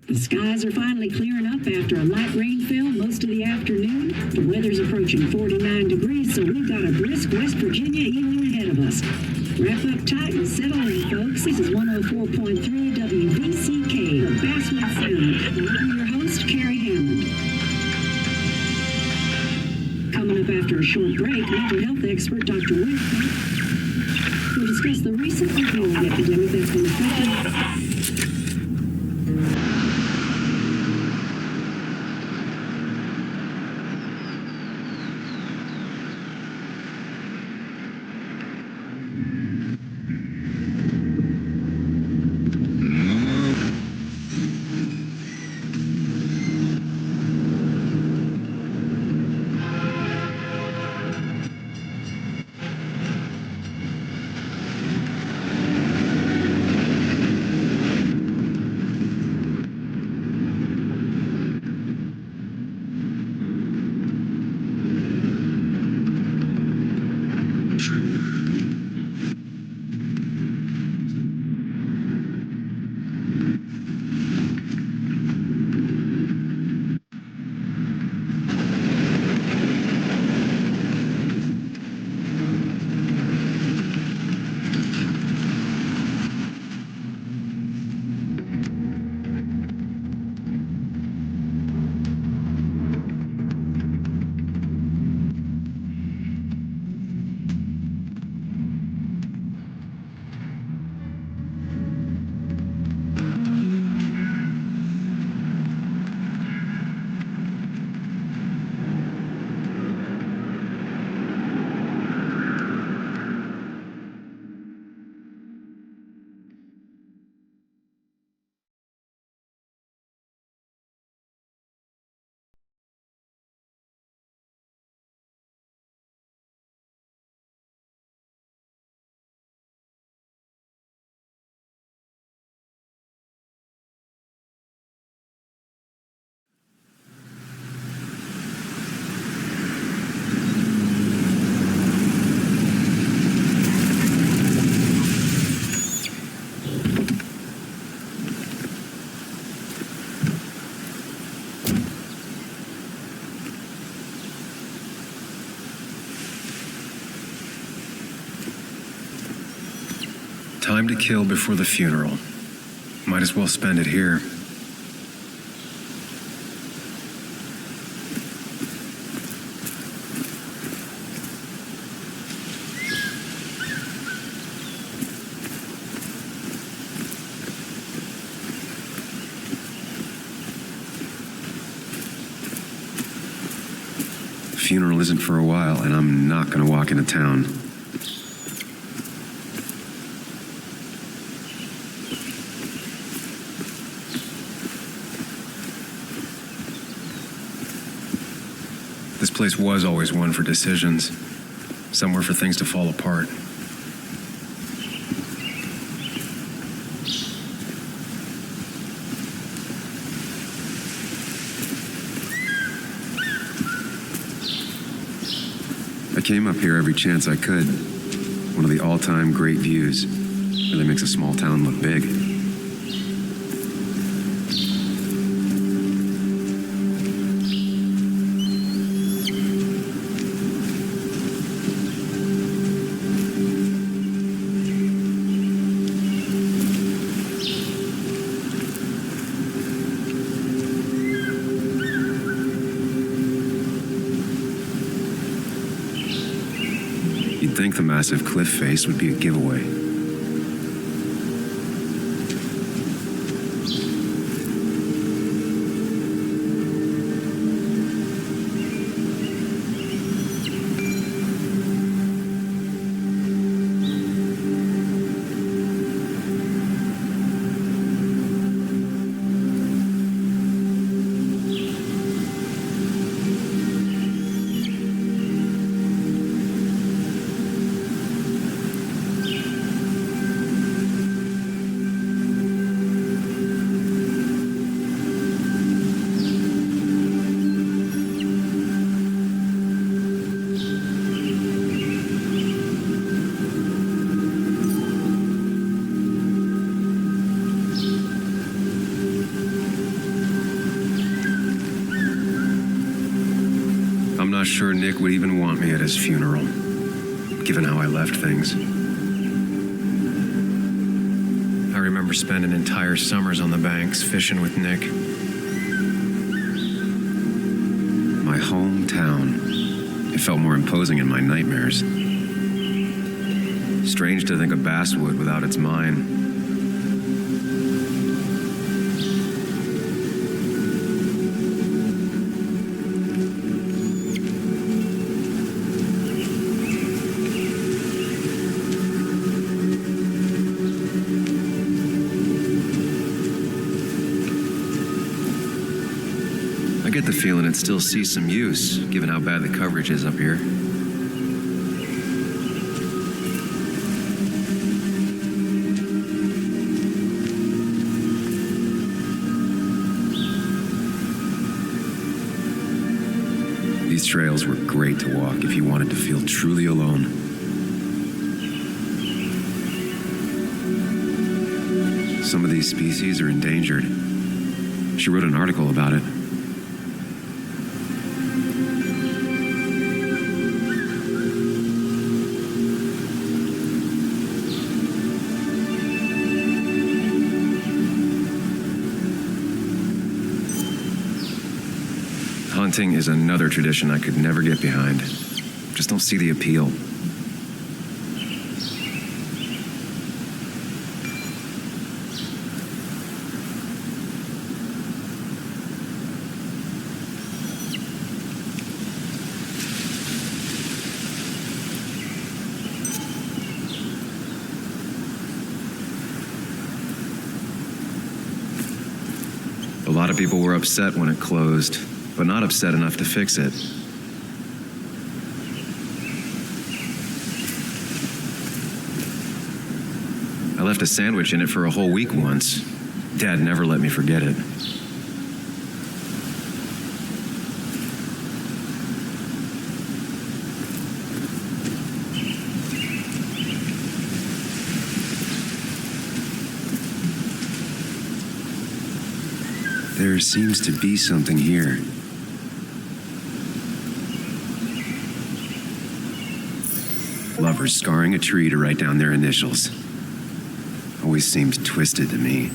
The skies are finally clearing up after a light rainfall most of the afternoon. The weather's approaching 49 degrees, so we've got a brisk West Virginia evening ahead of us. Wrap up tight and settle in, folks. This is 104.3 WVCK, the Basswood Sound. I'm your host, Carrie Hammond. Coming up after a short break, mental health expert Dr. Whitcomb will discuss the recent opioid epidemic that's been affecting Time to kill before the funeral. Might as well spend it here. The funeral isn't for a while, and I'm not gonna walk into town. This place was always one for decisions, somewhere for things to fall apart. I came up here every chance I could. One of the all-time great views. Really makes a small town look big. You'd think the massive cliff face would be a giveaway. not sure Nick would even want me at his funeral, given how I left things. I remember spending entire summers on the banks fishing with Nick. My hometown. It felt more imposing in my nightmares. Strange to think of Basswood without its mine. I get the feeling it still sees some use, given how bad the coverage is up here. These trails were great to walk if you wanted to feel truly alone. Some of these species are endangered. She wrote an article about it. Hunting is another tradition I could never get behind. Just don't see the appeal. A lot of people were upset when it closed, but not upset enough to fix it. I left a sandwich in it for a whole week once. Dad never let me forget it. There seems to be something here. Lovers scarring a tree to write down their initials. Always seemed twisted to me.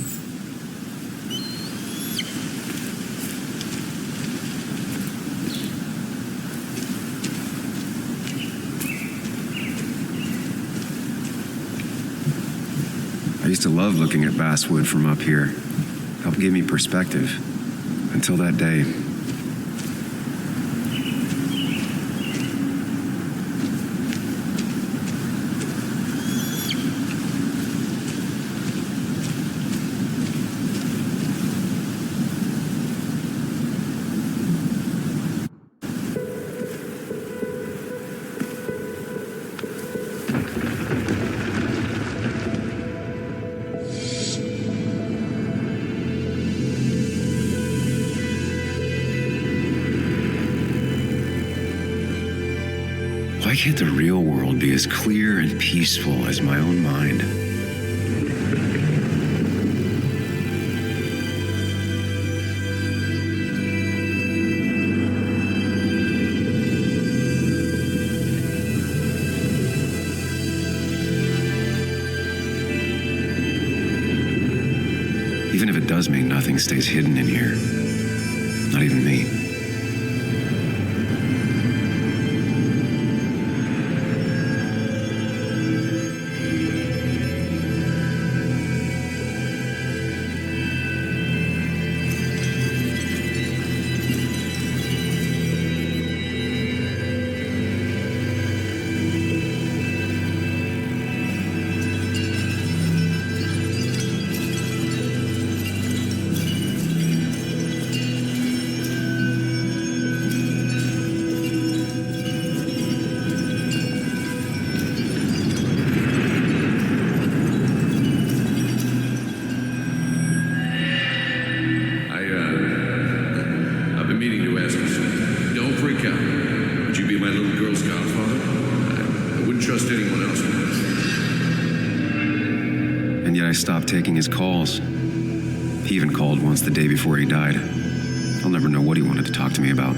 I used to love looking at Basswood from up here. Helped give me perspective. Until that day. Why can't the real world be as clear and peaceful as my own mind? Even if it does mean nothing stays hidden in here. Not even me. And yet I stopped taking his calls. He even called once the day before he died. I'll never know what he wanted to talk to me about.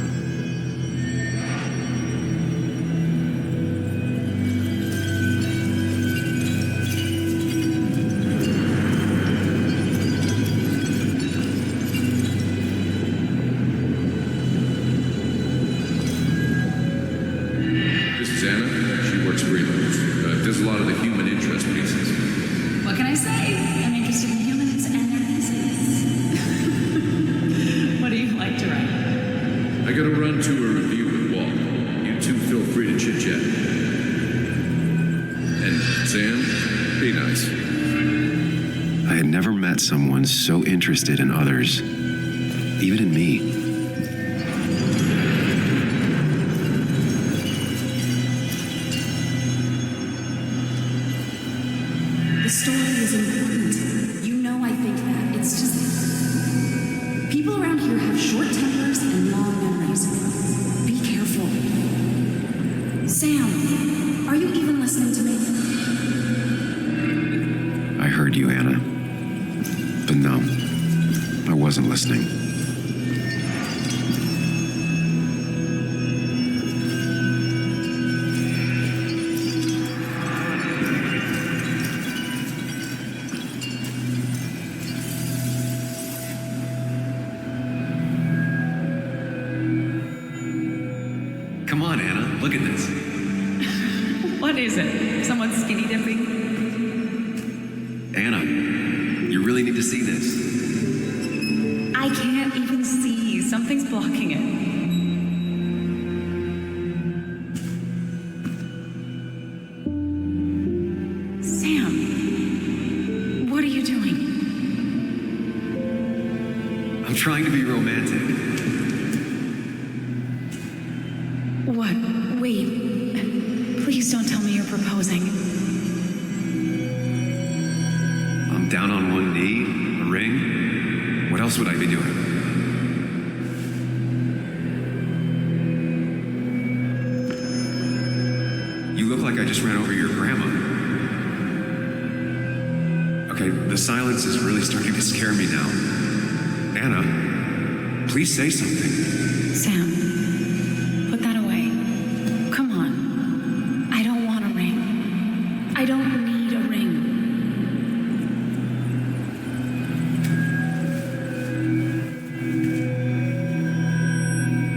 met someone so interested in others, even in me. The story is important. You know I think that. It's just... people around here have short tempers and long memories. Be careful. Sam, are you even listening to me? I heard you, Anna. But no, I wasn't listening. Come on, Anna, look at this. What is it? Someone skinny dipping? Anna, you really need to see this. I can't even see. Something's blocking it. Sam, what are you doing? I'm trying to be romantic. What? Wait. Please don't tell me you're proposing. I'm down on one knee, a ring. What else would I be doing? You look like I just ran over your grandma. Okay, the silence is really starting to scare me now. Anna, please say something. Sam, put that away. Come on. I don't want a ring. I don't need a ring.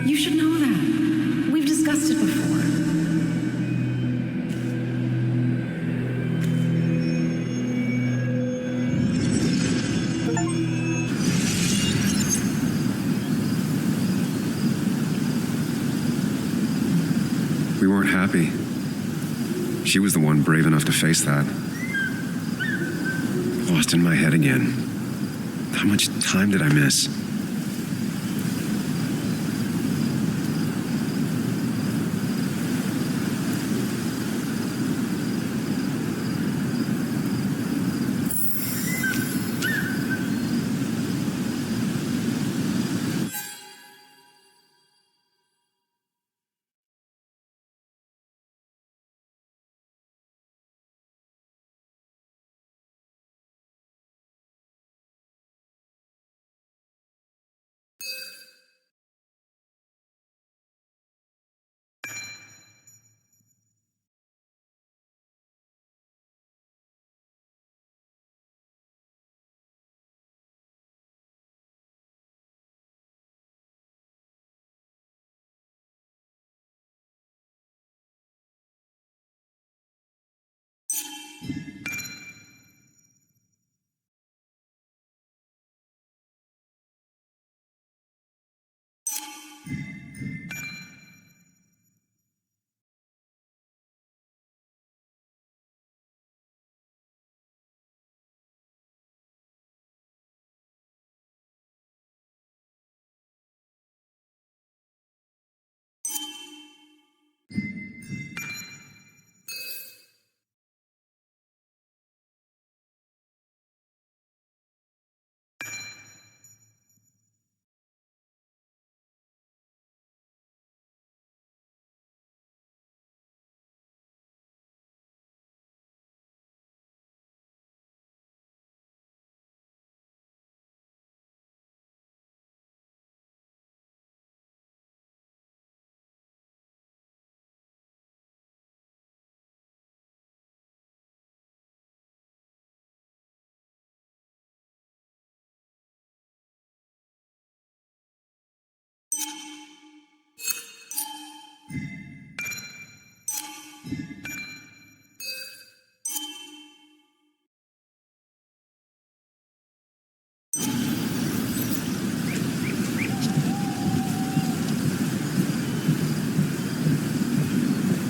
You should know that. We've discussed it before. We weren't happy. She was the one brave enough to face that. Lost in my head again. How much time did I miss?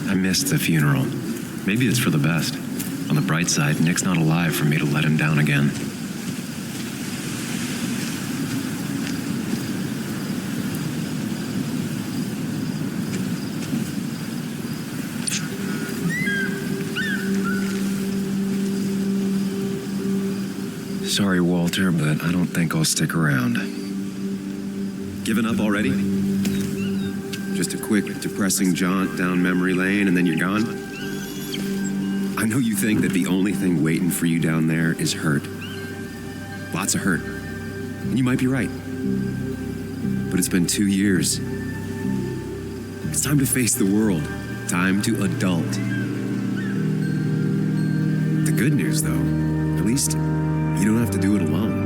I missed the funeral. Maybe it's for the best. On the bright side, Nick's not alive for me to let him down again. Sorry, Walter, but I don't think I'll stick around. Given up already? Just a quick, depressing jaunt down memory lane and then you're gone? I know you think that the only thing waiting for you down there is hurt. Lots of hurt. And you might be right. But it's been 2 years. It's time to face the world. Time to adult. The good news, though, at least you don't have to do it alone.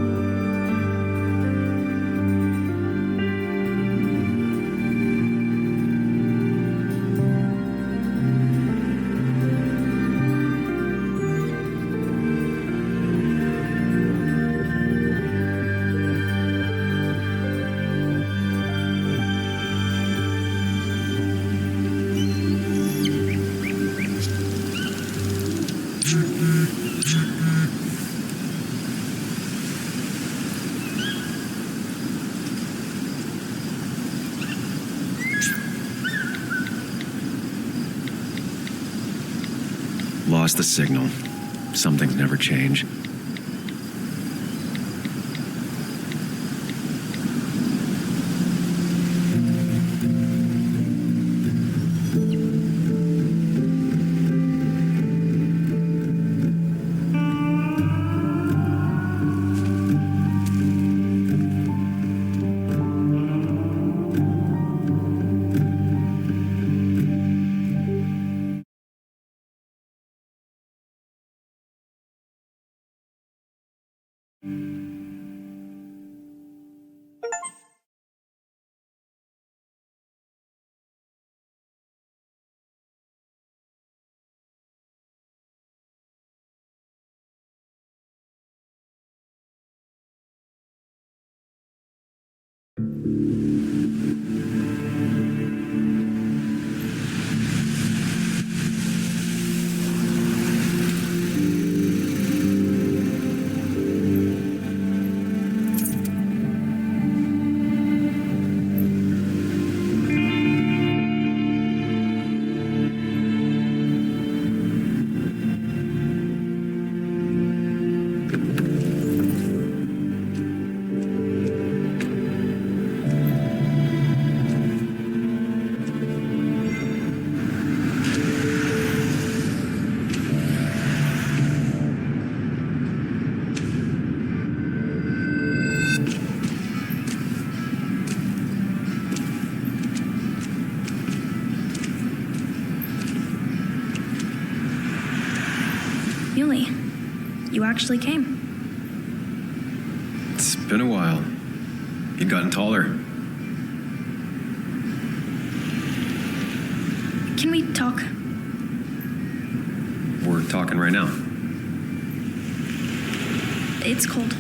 Lost the signal. Some things never change. Really? You actually came? It's been a while. You've gotten taller. Can we talk? We're talking right now. It's cold.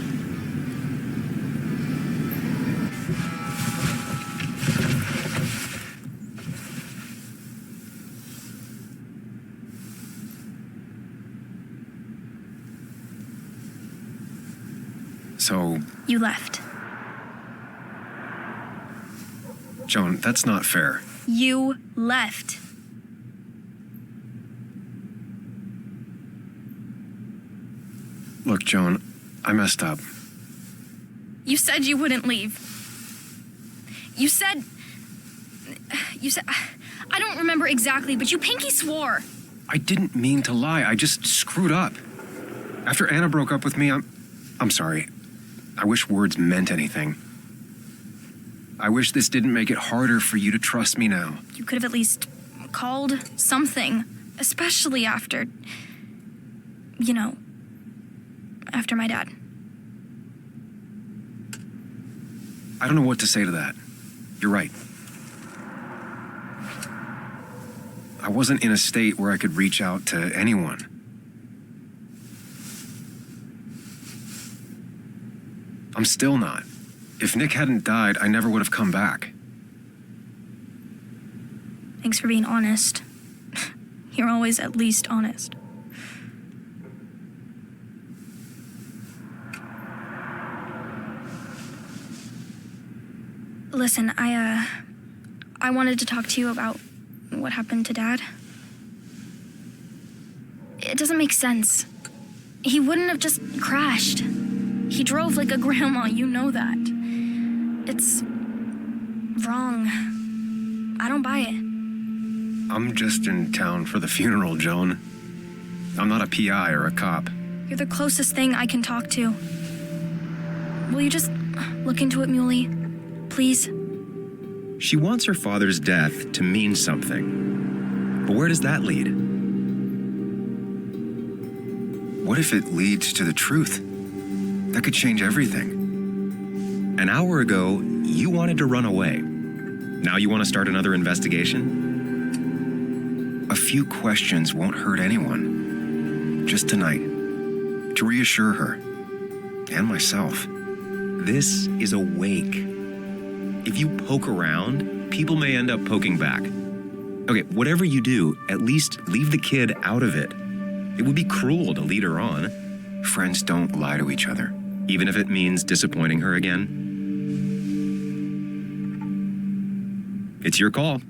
So, You left. Joan, that's not fair. You left. Look, Joan, I messed up. You said you wouldn't leave. You said, I don't remember exactly, but you pinky swore. I didn't mean to lie. I just screwed up. After Anna broke up with me, I'm sorry. I wish words meant anything. I wish this didn't make it harder for you to trust me now. You could have at least called something, especially after, after my dad. I don't know what to say to that. You're right. I wasn't in a state where I could reach out to anyone. I'm still not. If Nick hadn't died, I never would have come back. Thanks for being honest. You're always at least honest. Listen, I wanted to talk to you about what happened to Dad. It doesn't make sense. He wouldn't have just crashed. He drove like a grandma, you know that. It's wrong. I don't buy it. I'm just in town for the funeral, Joan. I'm not a PI or a cop. You're the closest thing I can talk to. Will you just look into it, Muley? Please? She wants her father's death to mean something. But where does that lead? What if it leads to the truth? That could change everything. An hour ago, you wanted to run away. Now you want to start another investigation? A few questions won't hurt anyone. Just tonight, to reassure her, and myself. This is a wake. If you poke around, people may end up poking back. Okay, whatever you do, at least leave the kid out of it. It would be cruel to lead her on. Friends don't lie to each other, even if it means disappointing her again. It's your call.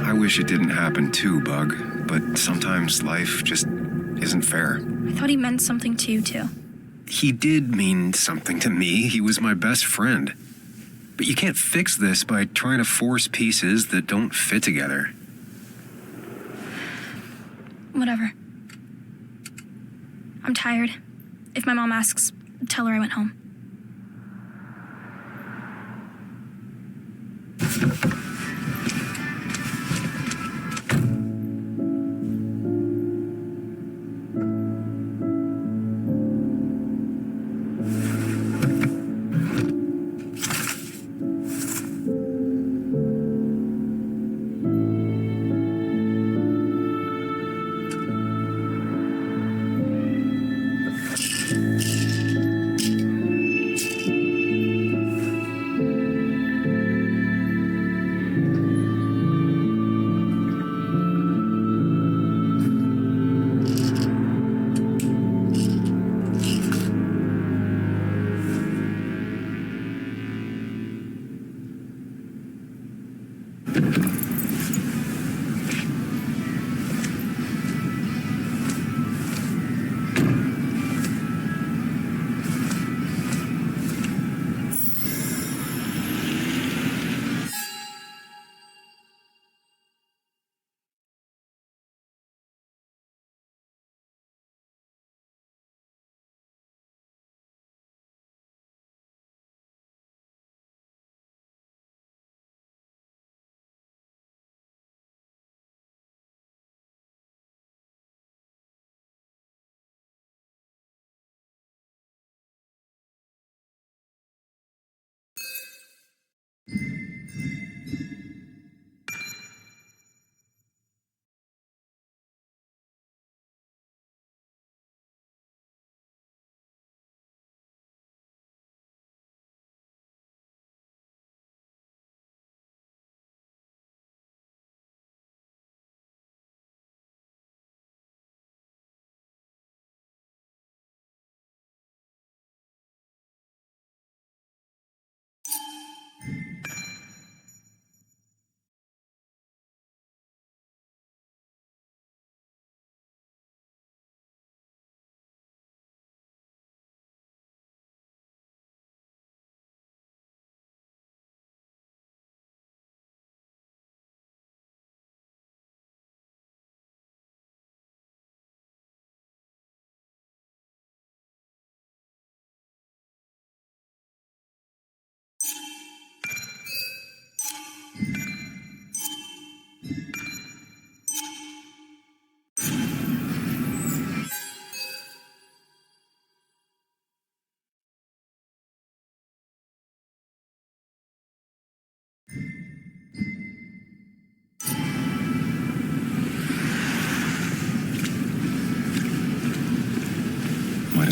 I wish it didn't happen too, Bug, but sometimes life just isn't fair. I thought he meant something to you, too. He did mean something to me. He was my best friend. But you can't fix this by trying to force pieces that don't fit together. Whatever. I'm tired. If my mom asks, tell her I went home.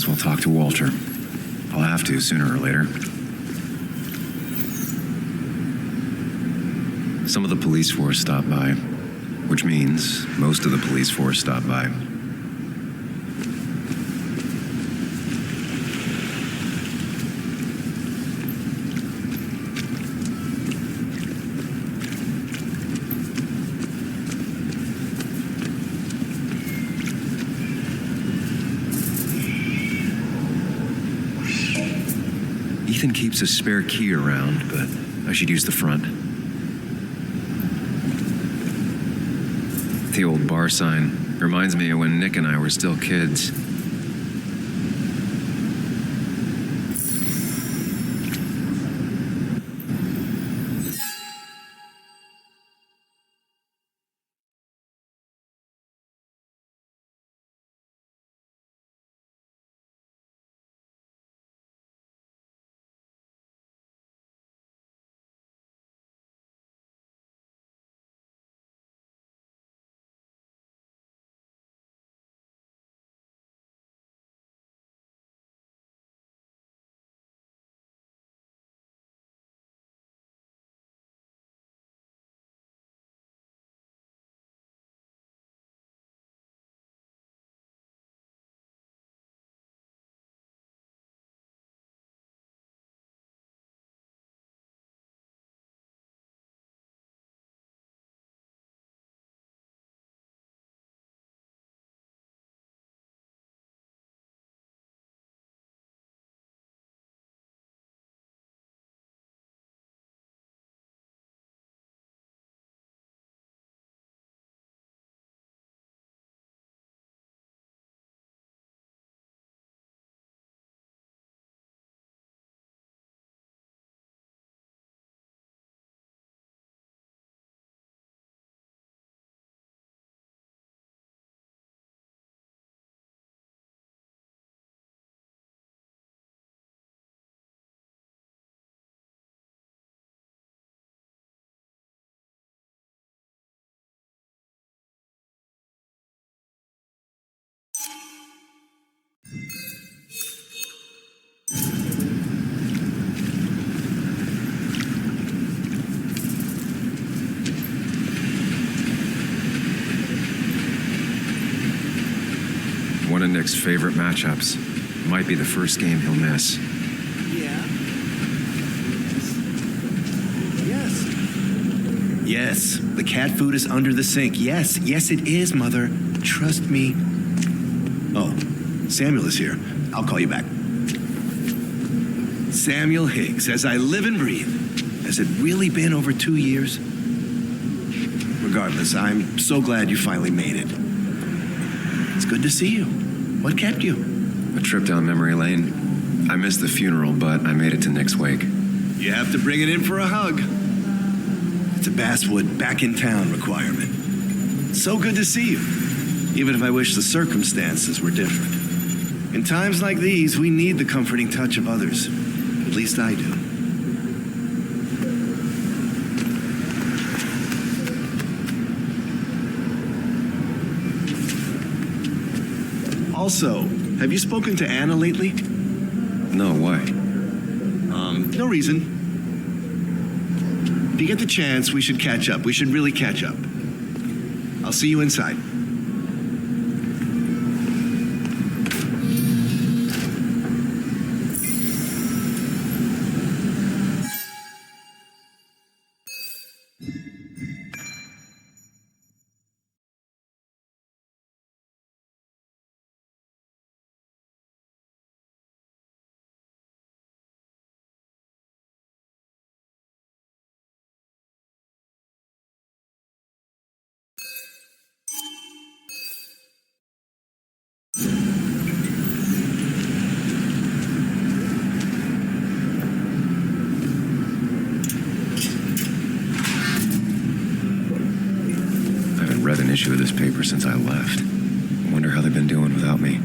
Guess we'll talk to Walter. I'll have to sooner or later. Some of the police force stopped by, which means most of the police force stopped by. Ethan keeps a spare key around, but I should use the front. The old bar sign reminds me of when Nick and I were still kids. One of Nick's favorite matchups. Might be the first game he'll miss. Yeah. Yes. Yes, the cat food is under the sink. Yes, yes it is, Mother. Trust me. Oh, Samuel is here. I'll call you back. Samuel Higgs, as I live and breathe. Has it really been over 2 years? Regardless, I'm so glad you finally made it. It's good to see you. What kept you? A trip down memory lane. I missed the funeral, but I made it to Nick's wake. You have to bring it in for a hug. It's a Basswood back in town requirement. So good to see you, even if I wish the circumstances were different. In times like these, we need the comforting touch of others. At least I do. Also, have you spoken to Anna lately? No, why? No reason. If you get the chance, we should catch up. We should really catch up. I'll see you inside. Read an issue of this paper since I left. I wonder how they've been doing without me.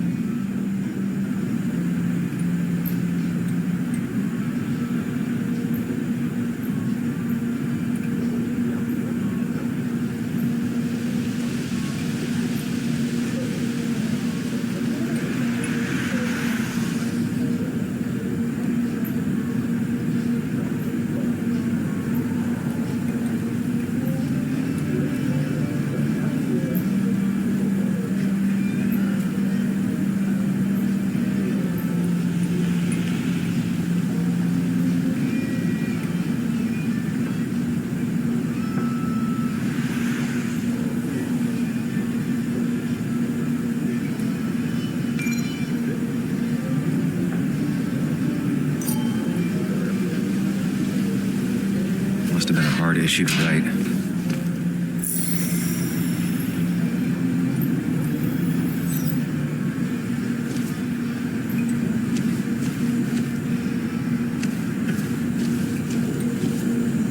issued right.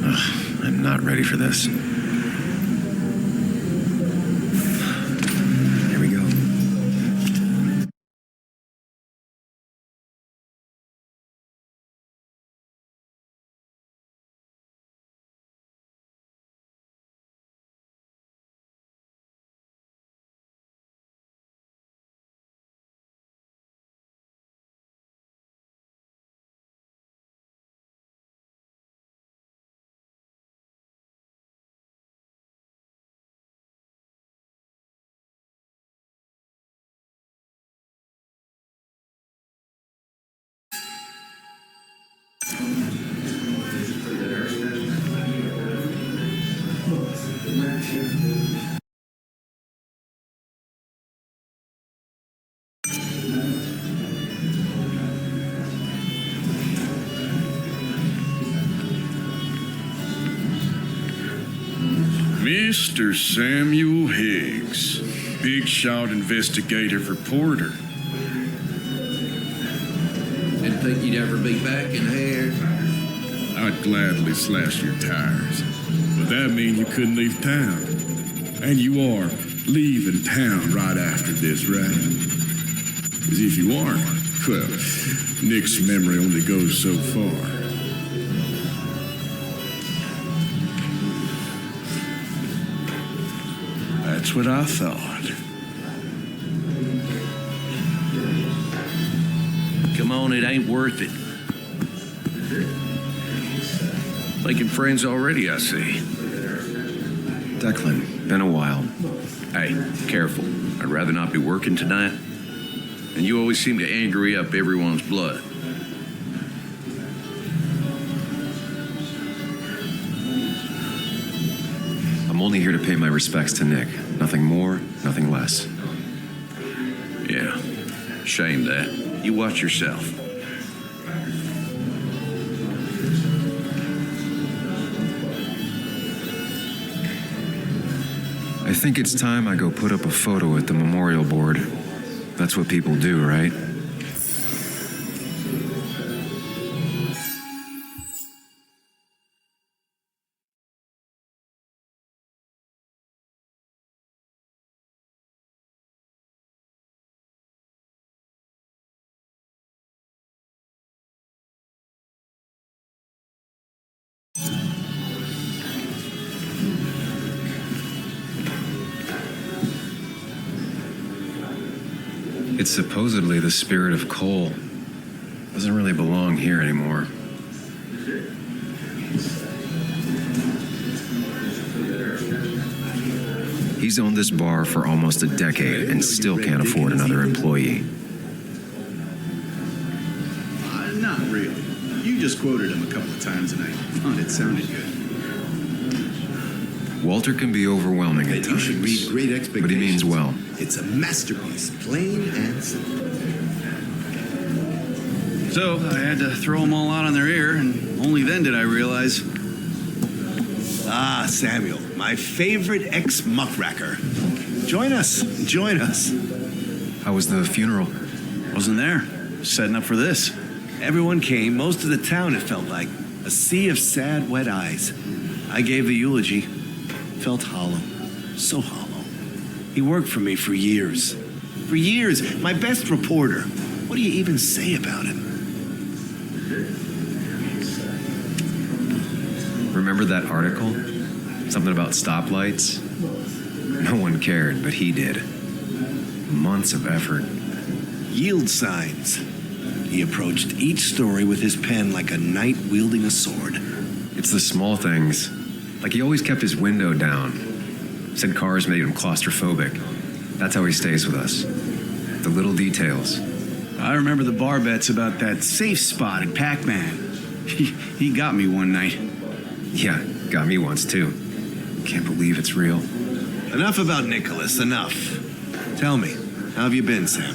Ugh, I'm not ready for this. Here we go. Mr. Samuel Higgs, big shot investigative reporter. Didn't think you'd ever be back in here. I'd gladly slash your tires, but that means you couldn't leave town. And you are leaving town right after this, right? Because if you aren't, well, Nick's memory only goes so far. That's what I thought. Come on, it ain't worth it. Making friends already, I see. Declan, been a while. Hey, careful. I'd rather not be working tonight. And you always seem to angry up everyone's blood. I'm only here to pay my respects to Nick. Nothing more, nothing less. Yeah, shame that. You watch yourself. I think it's time I go put up a photo at the memorial board. That's what people do, right? It's supposedly the spirit of coal. Doesn't really belong here anymore. He's owned this bar for almost a decade and still can't afford another employee. Not really. You just quoted him a couple of times and I thought it sounded good. Walter can be overwhelming at You should read times, Great Expectations. but he means well. It's a masterpiece, plain and simple. So I had to throw them all out on their ear, and only then did I realize. Ah, Samuel, my favorite ex-muckracker. Join us. Join us. How was the funeral? Wasn't there. Setting up for this. Everyone came, most of the town, it felt like. A sea of sad, wet eyes. I gave the eulogy. Felt hollow. So hollow. He worked for me for years. For years. My best reporter. What do you even say about him? Remember that article? Something about stoplights? No one cared, but he did. Months of effort. Yield signs. He approached each story with his pen like a knight wielding a sword. It's the small things. Like he always kept his window down. Said cars made him claustrophobic. That's how he stays with us. The little details. I remember the bar bets about that safe spot at Pac-Man. He got me one night. Yeah, got me once too. Can't believe it's real. Enough about Nicholas, enough. Tell me, how have you been, Sam?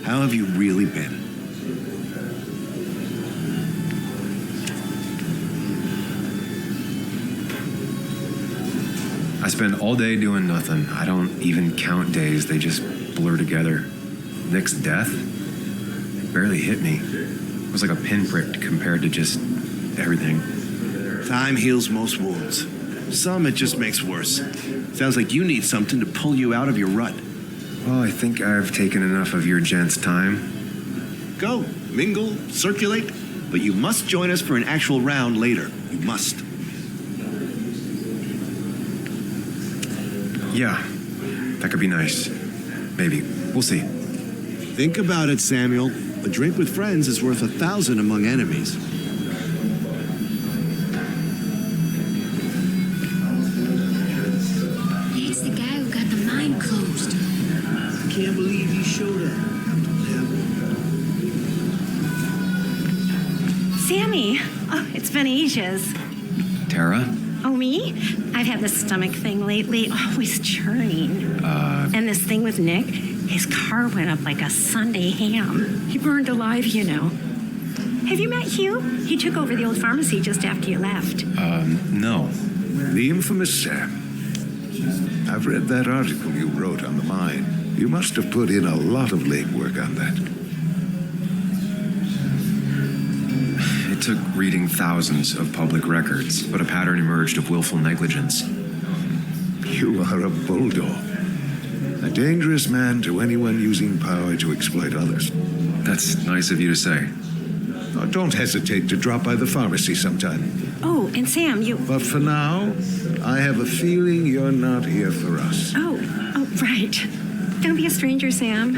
How have you really been? I spend all day doing nothing. I don't even count days. They just blur together. Nick's death barely hit me. It was like a pinprick compared to just everything. Time heals most wounds. Some it just makes worse. Sounds like you need something to pull you out of your rut. Well, I think I've taken enough of your gents' time. Go, mingle, circulate, but you must join us for an actual round later. You must. Yeah, that could be nice. Maybe. We'll see. Think about it, Samuel. A drink with friends is worth 1,000 among enemies. It's the guy who got the mine closed. I can't believe you showed up. Sammy! Oh, it's been ages. Tara? Oh, me? I've had this stomach thing lately, always churning. And this thing with Nick, his car went up like a Sunday ham. He burned alive, you know. Have you met Hugh? He took over the old pharmacy just after you left. No. The infamous Sam. I've read that article you wrote on the mine. You must have put in a lot of legwork on that. It took reading thousands of public records, but a pattern emerged of willful negligence. You are a bulldog. A dangerous man to anyone using power to exploit others. That's nice of you to say. Oh, don't hesitate to drop by the pharmacy sometime. Oh, and Sam, you... But for now, I have a feeling you're not here for us. Oh, right. Don't be a stranger, Sam.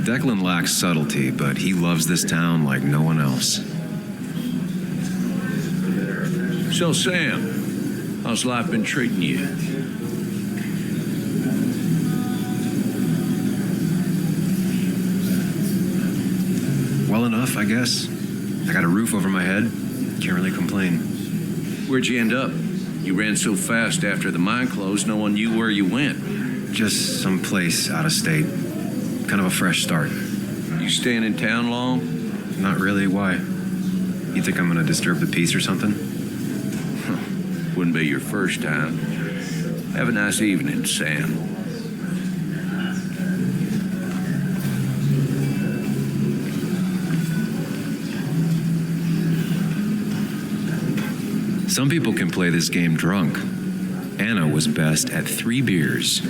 Declan lacks subtlety, but he loves this town like no one else. So, Sam, how's life been treating you? Well enough, I guess. I got a roof over my head. Can't really complain. Where'd you end up? You ran so fast after the mine closed, no one knew where you went. Just someplace out of state. Kind of a fresh start. You staying in town long? Not really. Why? You think I'm gonna disturb the peace or something? Wouldn't be your first time. Have a nice evening, Sam. Some people can play this game drunk. Anna was best at 3 beers.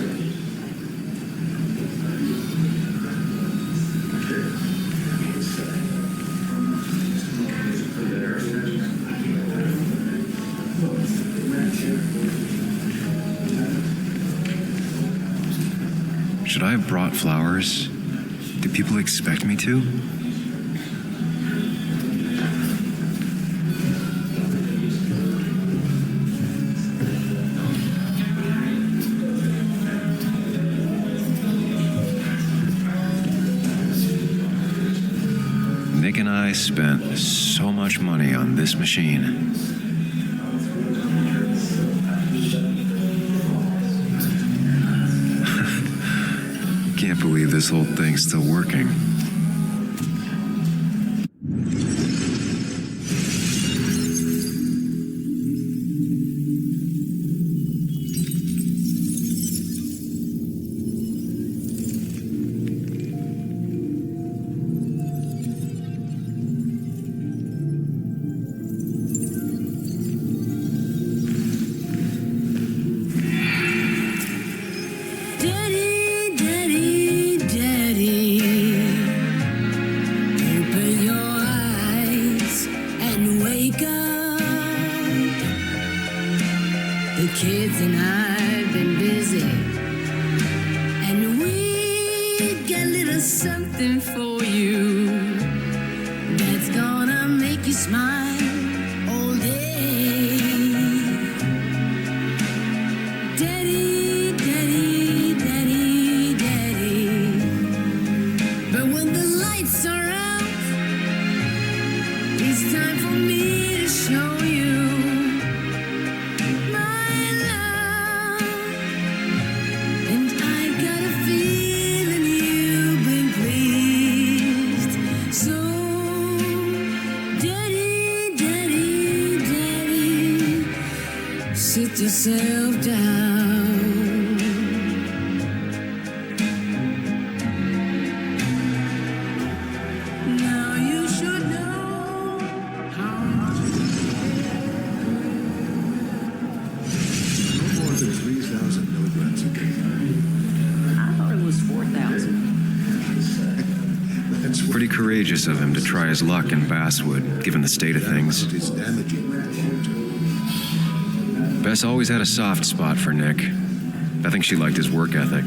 Should I have brought flowers? Do people expect me to? Nick and I spent so much money on this machine. Can't believe this whole thing's still working. Kids and I've been busy, and we got a little something for you that's gonna make you smile all day. Daddy, daddy, daddy, daddy. But when the lights are out, it's time for me to show you. Sit yourself down. Now you should know how much. No more than 3,000 milligrams a day. I thought it was 4,000. That's Pretty courageous of him to try his luck in Basswood, given the state of things. It is damaging. Bess always had a soft spot for Nick. I think she liked his work ethic.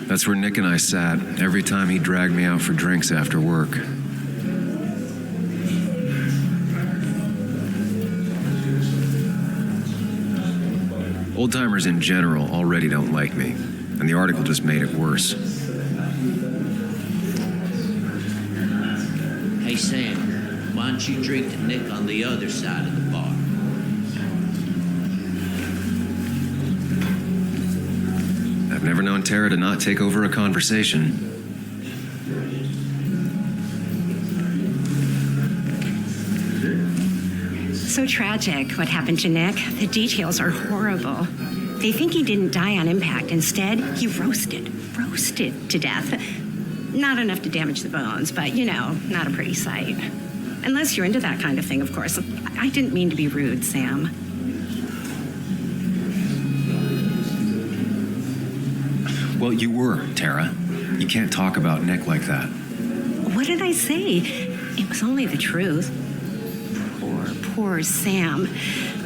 That's where Nick and I sat every time he dragged me out for drinks after work. Old-timers in general already don't like me, and the article just made it worse. Hey, Sam, why don't you drink to Nick on the other side of the bar? I've never known Tara to not take over a conversation. So tragic what happened to Nick. The details are horrible. They think he didn't die on impact. Instead, he roasted to death. Not enough to damage the bones, but, you know, not a pretty sight. Unless you're into that kind of thing, of course. I didn't mean to be rude, Sam. Well, you were, Tara. You can't talk about Nick like that. What did I say? It was only the truth. Poor Sam.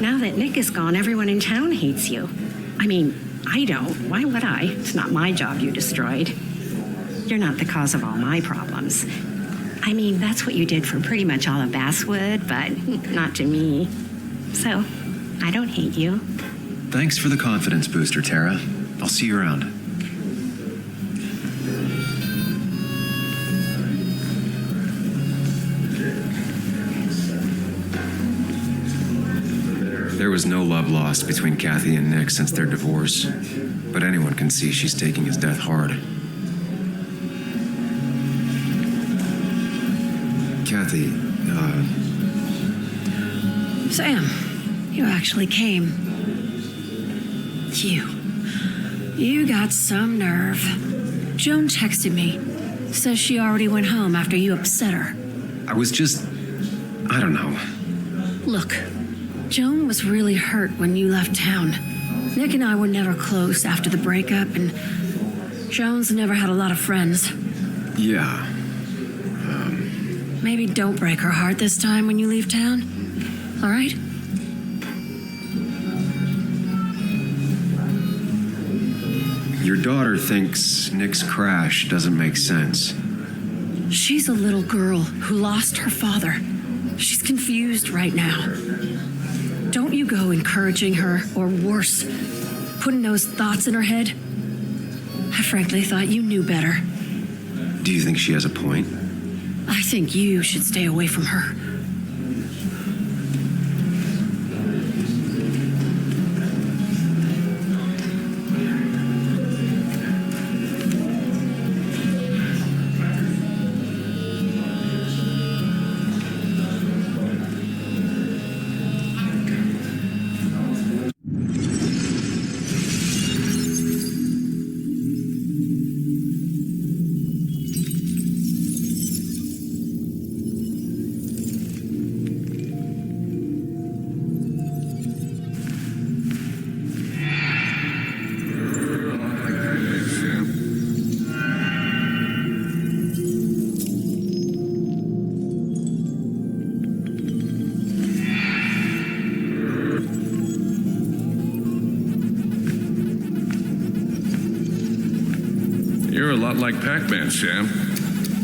Now that Nick is gone, everyone in town hates you. I mean, I don't. Why would I? It's not my job you destroyed. You're not the cause of all my problems. I mean, that's what you did for pretty much all of Basswood, but not to me. So, I don't hate you. Thanks for the confidence booster, Tara. I'll see you around. There was no love lost between Kathy and Nick since their divorce, but anyone can see she's taking his death hard. Kathy, Sam, you actually came. You got some nerve. Joan texted me. Says she already went home after you upset her. I don't know. Look, Joan was really hurt when you left town. Nick and I were never close after the breakup, and Joan's never had a lot of friends. Yeah. Maybe don't break her heart this time when you leave town. All right? Your daughter thinks Nick's crash doesn't make sense. She's a little girl who lost her father. She's confused right now. Don't you go encouraging her, or worse, putting those thoughts in her head. I frankly thought you knew better. Do you think she has a point? I think you should stay away from her. You're a lot like Pac-Man, Sam.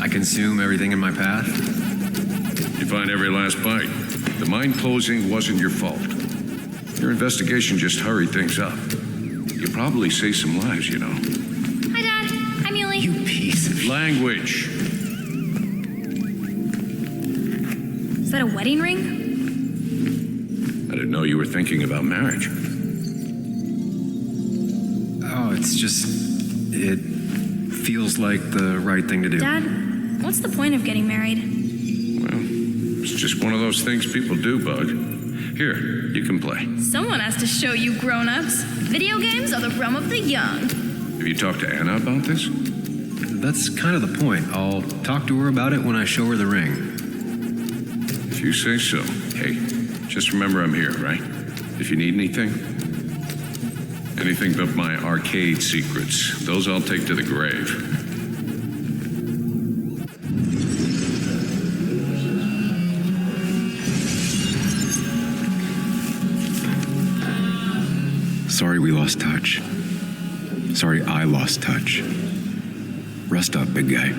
I consume everything in my path. You find every last bite. The mine closing wasn't your fault. Your investigation just hurried things up. You probably saved some lives, you know. Hi, Dad. Hi, Muley. You piece of Language. Is that a wedding ring? I didn't know you were thinking about marriage. Oh, it's just... it feels like the right thing to do. Dad, what's the point of getting married? Well, it's just one of those things people do, Bug. Here, you can play. Someone has to show you grown-ups. Video games are the realm of the young. Have you talked to Anna about this? That's kind of the point. I'll talk to her about it when I show her the ring. If you say so. Hey, just remember I'm here, right? If you need anything. Anything but my arcade secrets. Those I'll take to the grave. Sorry we lost touch. Sorry I lost touch. Rest up, big guy.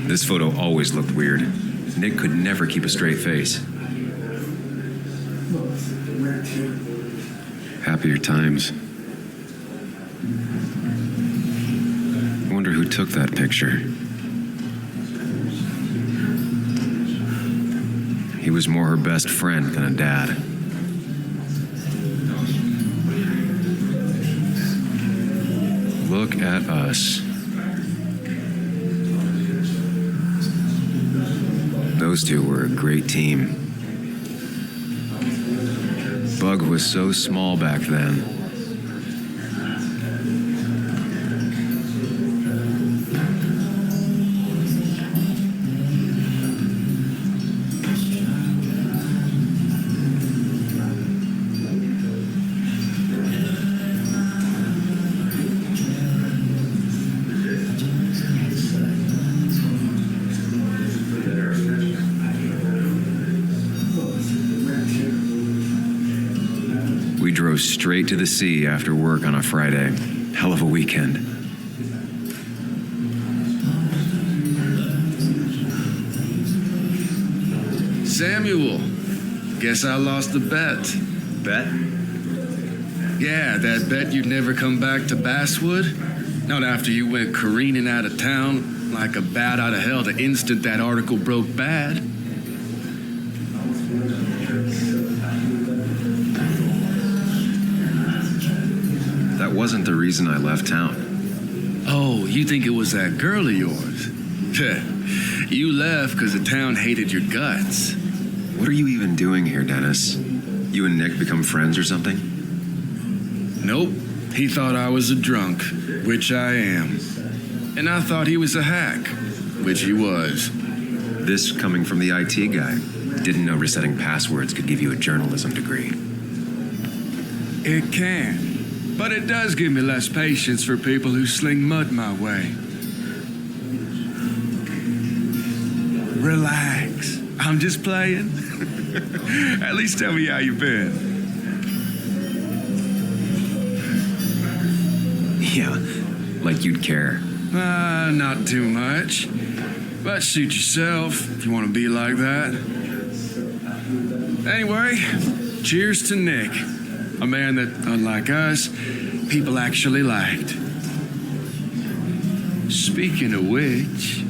This photo always looked weird. Nick could never keep a straight face. Happier times. I wonder who took that picture. He was more her best friend than a dad. Look at us. Those two were a great team. Bug was so small back then. We drove straight to the sea after work on a Friday. Hell of a weekend. Samuel, guess I lost the bet. Bet? Yeah, that bet you'd never come back to Basswood. Not after you went careening out of town like a bat out of hell the instant that article broke bad. That wasn't the reason I left town. Oh, you think it was that girl of yours? You left because the town hated your guts. What are you even doing here, Dennis? You and Nick become friends or something? Nope. He thought I was a drunk, which I am. And I thought he was a hack, which he was. This coming from the IT guy. Didn't know resetting passwords could give you a journalism degree. It can. But it does give me less patience for people who sling mud my way. Relax. I'm just playing. At least tell me how you've been. Yeah, like you'd care. Not too much. But suit yourself if you want to be like that. Anyway, cheers to Nick. A man that, unlike us, people actually liked. Speaking of which...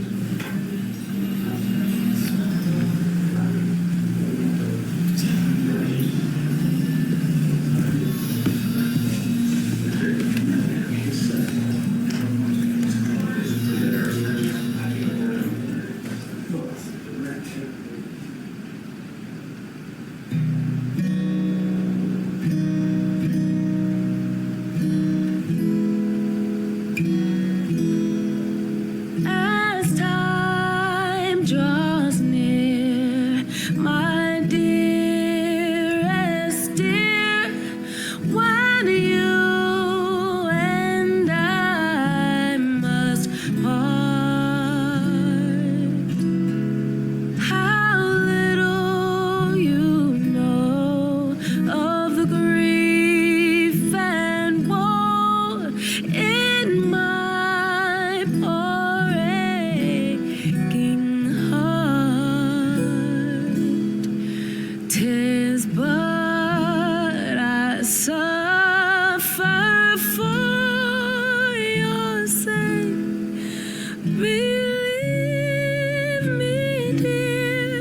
As time draws near, my dearest dear, when you and I must part, how little you know of the grief and woe in my poor aching heart. 'Tis but I suffer for your sake. Believe me, dear,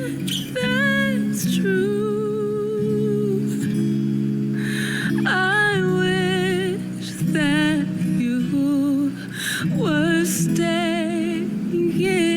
that's true. I wish that you were staying here.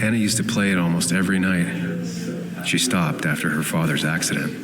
Anna used to play it almost every night. She stopped after her father's accident.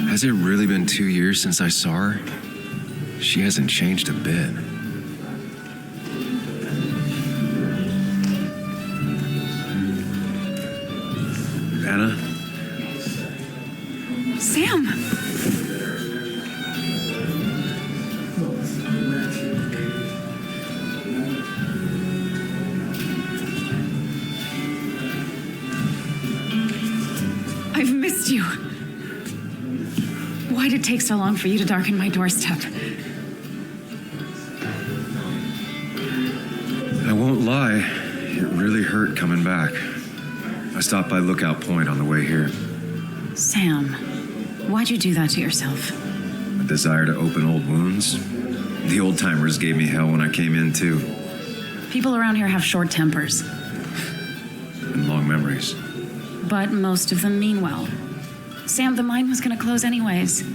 Has it really been 2 years since I saw her? She hasn't changed a bit. Anna? Sam! I've missed you. Why'd it take so long for you to darken my doorstep? I won't lie, it really hurt coming back. I stopped by Lookout Point on the way here. Sam, why'd you do that to yourself? A desire to open old wounds? The old-timers gave me hell when I came in, too. People around here have short tempers. And long memories. But most of them mean well. Sam, the mine was gonna close anyways.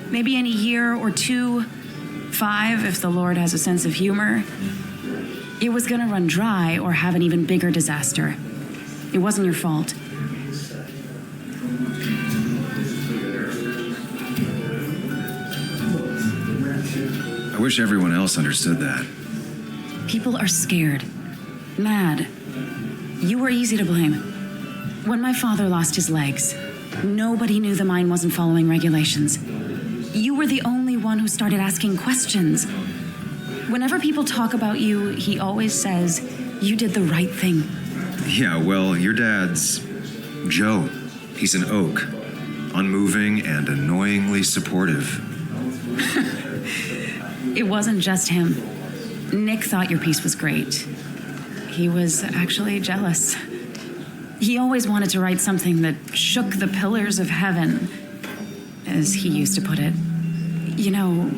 Maybe in a year or 2, 5, if the Lord has a sense of humor. It was gonna run dry or have an even bigger disaster. It wasn't your fault. I wish everyone else understood that. People are scared. Mad. You were easy to blame. When my father lost his legs, nobody knew the mine wasn't following regulations. You were the only one who started asking questions. Whenever people talk about you, he always says, you did the right thing. Yeah, well, your dad's Joe. He's an oak. Unmoving and annoyingly supportive. It wasn't just him. Nick thought your piece was great. He was actually jealous. He always wanted to write something that shook the pillars of heaven, as he used to put it. You know,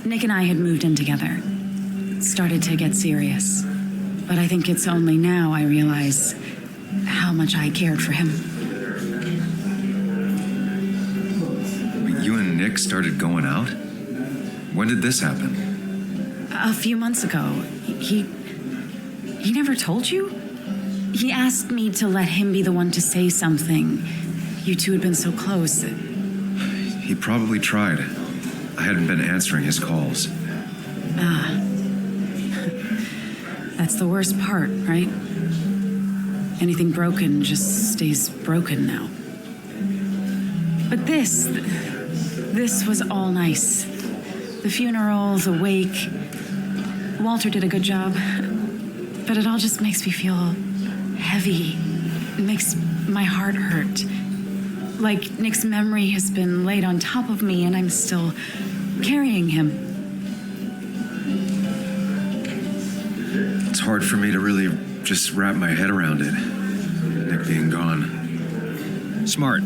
Nick and I had moved in together. Started to get serious. But I think it's only now I realize how much I cared for him. You and Nick started going out? When did this happen? A few months ago. He never told you? He asked me to let him be the one to say something. You two had been so close. He probably tried. I hadn't been answering his calls. That's the worst part, right? Anything broken just stays broken now. But this was all nice. The funeral, the wake. Walter did a good job. But it all just makes me feel heavy. It makes my heart hurt. Like Nick's memory has been laid on top of me and I'm still carrying him. It's hard for me to really just wrap my head around it. Nick being gone. Smart.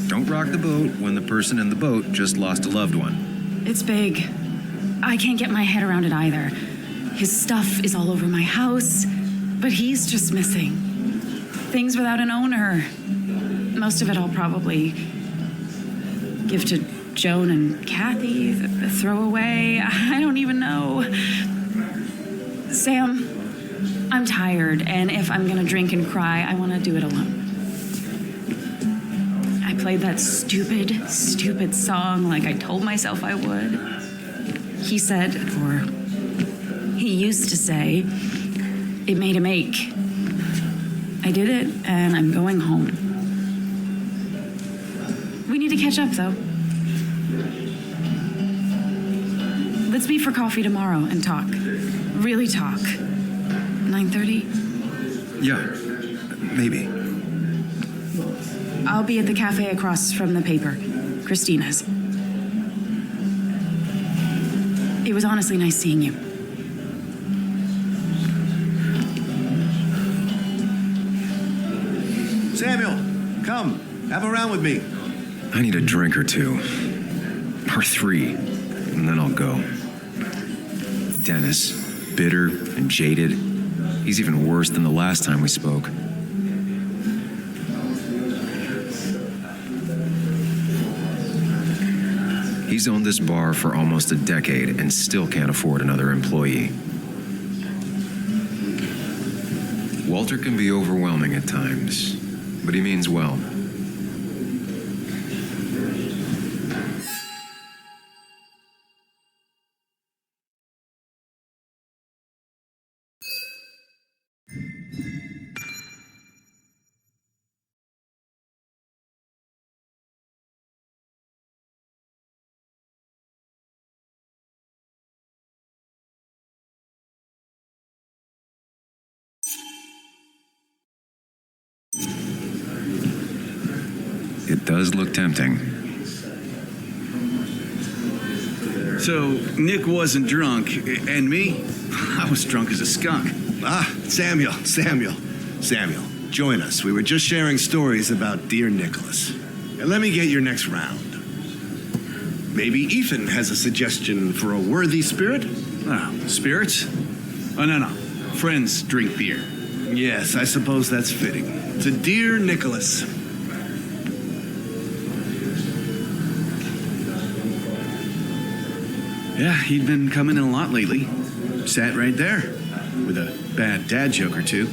Don't rock the boat when the person in the boat just lost a loved one. It's big. I can't get my head around it either. His stuff is all over my house, but he's just missing. Things without an owner. Most of it I'll probably give to Joan and Kathy, throw away. I don't even know. Sam, I'm tired, and if I'm gonna drink and cry, I wanna do it alone. I played that stupid song like I told myself I would. He said, or he used to say, it made him ache. I did it, and I'm going home. We need to catch up, though. Let's meet for coffee tomorrow and talk. Really talk. 9:30? Yeah, maybe. I'll be at the cafe across from the paper. Christina's. It was honestly nice seeing you. Samuel, come. Have a round with me. I need a drink or two. Or 3. And then I'll go. Dennis, bitter and jaded. He's even worse than the last time we spoke. He's owned this bar for almost a decade and still can't afford another employee. Walter can be overwhelming at times, but he means well. It does look tempting. So, Nick wasn't drunk, and me? I was drunk as a skunk. Samuel. Join us. We were just sharing stories about dear Nicholas. And let me get your next round. Maybe Ethan has a suggestion for a worthy spirit? Oh, spirits? Oh, no. Friends drink beer. Yes, I suppose that's fitting. To dear Nicholas. Yeah, he'd been coming in a lot lately. Sat right there. With a bad dad joke or two.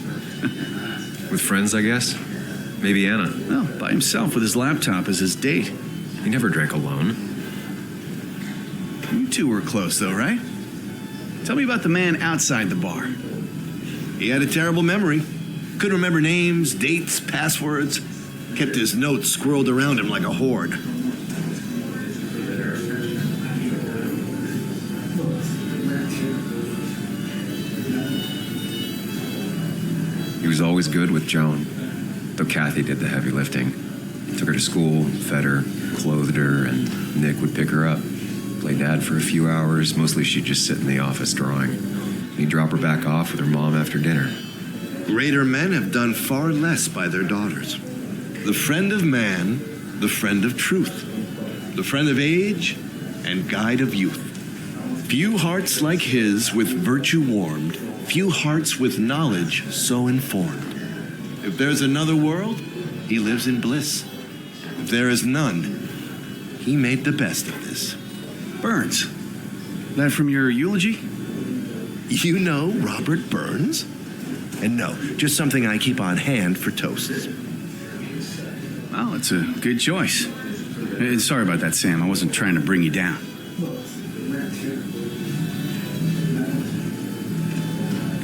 With friends, I guess? Maybe Anna. Well, by himself with his laptop as his date. He never drank alone. You two were close, though, right? Tell me about the man outside the bar. He had a terrible memory. Couldn't remember names, dates, passwords. Kept his notes squirreled around him like a hoard. He was always good with Joan, though Kathy did the heavy lifting. Took her to school, fed her, clothed her, and Nick would pick her up. Play dad for a few hours. Mostly she'd just sit in the office drawing. He'd drop her back off with her mom after dinner. Greater men have done far less by their daughters. The friend of man, the friend of truth, the friend of age, and guide of youth. Few hearts like his with virtue warmed, few hearts with knowledge so informed. If there's another world, he lives in bliss. If there is none, he made the best of this. Burns. That from your eulogy? You know Robert Burns? And no, just something I keep on hand for toasts. Well, it's a good choice. Sorry about that, Sam. I wasn't trying to bring you down.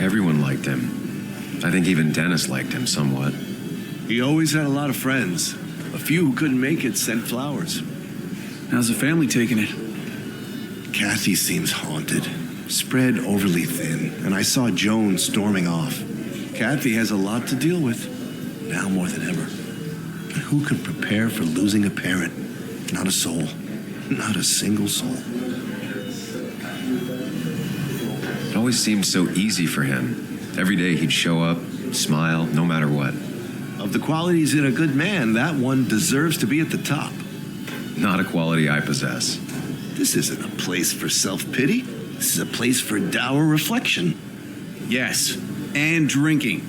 Everyone liked him. I think even Dennis liked him somewhat. He always had a lot of friends. A few who couldn't make it sent flowers. How's the family taking it? Kathy seems haunted, spread overly thin, and I saw Joan storming off. Kathy has a lot to deal with, now more than ever. But who can prepare for losing a parent? Not a soul. Not a single soul. It always seemed so easy for him. Every day he'd show up, smile, no matter what. Of the qualities in a good man, that one deserves to be at the top. Not a quality I possess. This isn't a place for self-pity. This is a place for dour reflection. Yes, and drinking.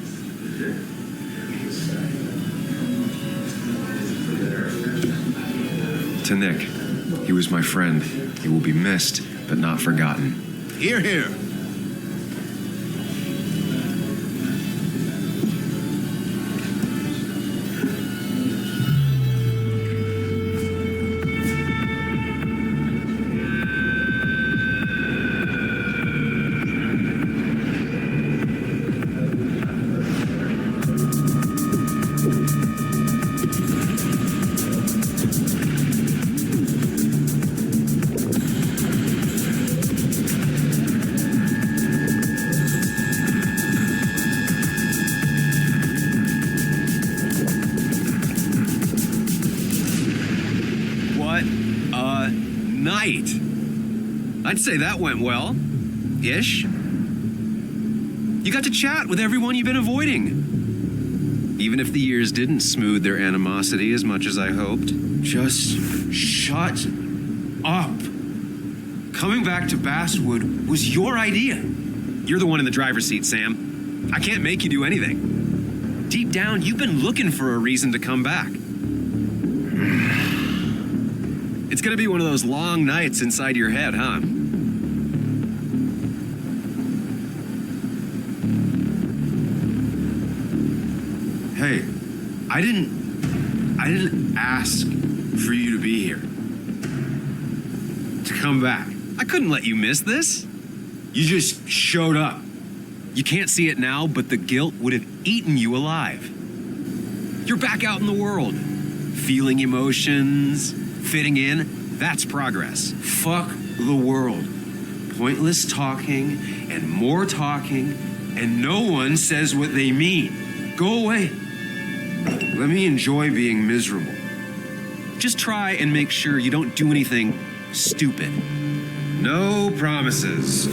To Nick, he was my friend. He will be missed, but not forgotten. Hear, hear. I'd say that went well. Ish. You got to chat with everyone you've been avoiding. Even if the years didn't smooth their animosity as much as I hoped. Just shut up. Coming back to Basswood was your idea. You're the one in the driver's seat, Sam. I can't make you do anything. Deep down, you've been looking for a reason to come back. It's gonna be one of those long nights inside your head, huh? Hey, I didn't ask for you to be here. To come back. I couldn't let you miss this. You just showed up. You can't see it now, but the guilt would have eaten you alive. You're back out in the world, feeling emotions, fitting in. That's progress. Fuck the world. Pointless talking and more talking, and no one says what they mean. Go away. Let me enjoy being miserable. Just try and make sure you don't do anything stupid. No promises.